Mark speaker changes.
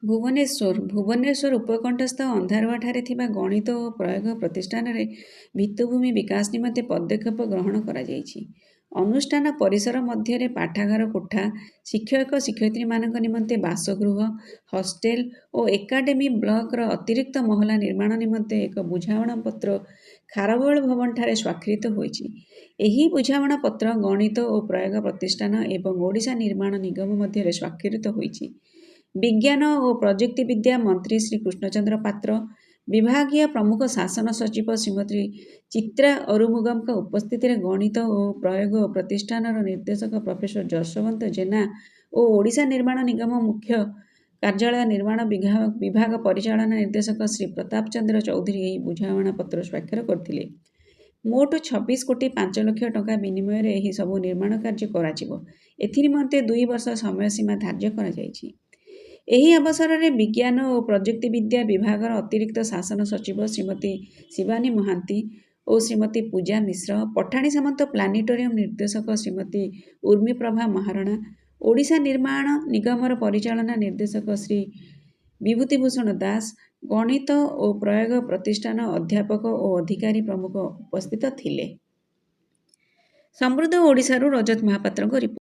Speaker 1: ଭୁବନେଶ୍ୱର ଉପକଣ୍ଠସ୍ଥ ଅନ୍ଧାରୱାଠାରେ ଥିବା ଗଣିତ ଓ ପ୍ରୟୋଗ ପ୍ରତିଷ୍ଠାନରେ ଭିତ୍ତିଭୂମି ବିକାଶ ନିମନ୍ତେ ପଦକ୍ଷେପ ଗ୍ରହଣ କରାଯାଇଛି। ଅନୁଷ୍ଠାନ ପରିସର ମଧ୍ୟରେ ପାଠାଗାର କୋଠା, ଶିକ୍ଷକ ଶିକ୍ଷୟିତ୍ରୀମାନଙ୍କ ନିମନ୍ତେ ବାସଗୃହ, ହଷ୍ଟେଲ ଓ ଏକାଡେମୀ ବ୍ଲକର ଅତିରିକ୍ତ ମହଲା ନିର୍ମାଣ ନିମନ୍ତେ ଏକ ବୁଝାମଣା ପତ୍ର ଖାରବେଳ ଭବନଠାରେ ସ୍ୱାକ୍ଷରିତ ହୋଇଛି। ଏହି ବୁଝାମଣା ପତ୍ର ଗଣିତ ଓ ପ୍ରୟୋଗ ପ୍ରତିଷ୍ଠାନ ଏବଂ ଓଡ଼ିଶା ନିର୍ମାଣ ନିଗମ ମଧ୍ୟରେ ସ୍ୱାକ୍ଷରିତ ହୋଇଛି। ବିଜ୍ଞାନ ଓ ପ୍ରଯୁକ୍ତି ବିଦ୍ୟା ମନ୍ତ୍ରୀ ଶ୍ରୀ କୃଷ୍ଣଚନ୍ଦ୍ର ପାତ୍ର, ବିଭାଗୀୟ ପ୍ରମୁଖ ଶାସନ ସଚିବ ଶ୍ରୀମତୀ ଚିତ୍ରା ଅରୁମୁଗମଙ୍କ ଉପସ୍ଥିତିରେ ଗଣିତ ଓ ପ୍ରୟୋଗ ପ୍ରତିଷ୍ଠାନର ନିର୍ଦ୍ଦେଶକ ପ୍ରଫେସର ଯଶୋବନ୍ତ ଜେନା ଓ ଓଡ଼ିଶା ନିର୍ମାଣ ନିଗମ ମୁଖ୍ୟ କାର୍ଯ୍ୟାଳୟ ନିର୍ମାଣ ବିଭାଗ ପରିଚାଳନା ନିର୍ଦ୍ଦେଶକ ଶ୍ରୀ ପ୍ରତାପ ଚନ୍ଦ୍ର ଚୌଧୁରୀ ଏହି ବୁଝାମଣା ପତ୍ର ସ୍ୱାକ୍ଷର କରିଥିଲେ। ମୋଟ 26,05,00,000 ଟଙ୍କା ବିନିମୟରେ ଏହି ସବୁ ନିର୍ମାଣ କାର୍ଯ୍ୟ କରାଯିବ। ଏଥିନିମନ୍ତେ 2 ବର୍ଷ ସମୟସୀମା ଧାର୍ଯ୍ୟ କରାଯାଇଛି। ଏହି ଅବସରରେ ବିଜ୍ଞାନ ଓ ପ୍ରଯୁକ୍ତି ବିଦ୍ୟା ବିଭାଗର ଅତିରିକ୍ତ ଶାସନ ସଚିବ ଶ୍ରୀମତୀ ଶିବାନୀ ମହାନ୍ତି ଓ ଶ୍ରୀମତୀ ପୂଜା ମିଶ୍ର, ପଠାଣି ସାମନ୍ତ ପ୍ଲାନେଟୋରିୟମ ନିର୍ଦ୍ଦେଶକ ଶ୍ରୀମତୀ ଉର୍ମିପ୍ରଭା ମହାରଣା, ଓଡ଼ିଶା ନିର୍ମାଣ ନିଗମର ପରିଚାଳନା ନିର୍ଦ୍ଦେଶକ ଶ୍ରୀ ବିଭୂତିଭୂଷଣ ଦାସ, ଗଣିତ ଓ ପ୍ରୟୋଗ ପ୍ରତିଷ୍ଠାନ ଅଧ୍ୟାପକ ଓ ଅଧିକାରୀ ପ୍ରମୁଖ ଉପସ୍ଥିତ ଥିଲେ। ସମୃଦ୍ଧ ଓଡ଼ିଶାରୁ ରଜତ ମହାପାତ୍ରଙ୍କ ରିପୋର୍ଟ।